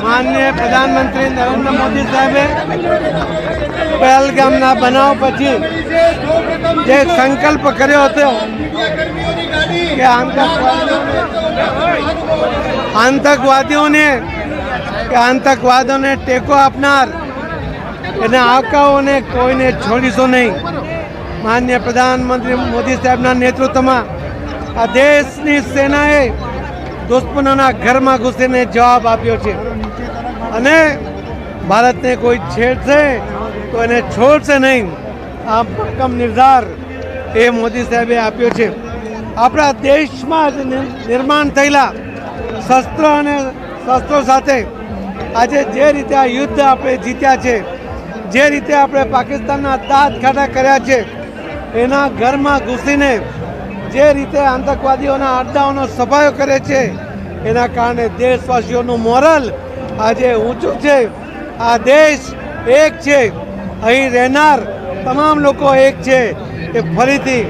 માનનીય પ્રધાનમંત્રી નરેન્દ્ર મોદી સાહેબે પહેલગામના બનાવ પછી જે સંકલ્પ કર્યો હતો કે આતંકવાદોને ટેકો આપનાર એના આકાઓને કોઈને છોડીશું નહીં. માનનીય પ્રધાનમંત્રી મોદી સાહેબના નેતૃત્વમાં આ દેશની સેનાએ દુશ્મનોના ઘરમાં ઘૂસીને જવાબ આપ્યો છે અને ભારતને કોઈ છેડશે તો એને છોડશે નહીં. આ ભક્કમ નિર્ધાર એ મોદી સાહેબે આપ્યો છે. આપણા દેશમાં જ નિર્માણ થયેલા શસ્ત્રો સાથે આજે જે રીતે આ યુદ્ધ આપણે જીત્યા છે, જે રીતે આપણે પાકિસ્તાનના દાંત ખાટા કર્યા છે, એના ઘરમાં ઘૂસીને જે રીતે આતંકવાદીઓના અડ્ડાઓનો સફાયો કરે છે, એના કારણે દેશવાસીઓનું મોરલ આજે ઊંચું છે. આ દેશ એક છે, અહીં રહેનાર તમામ લોકો એક છે. એ ફરીથી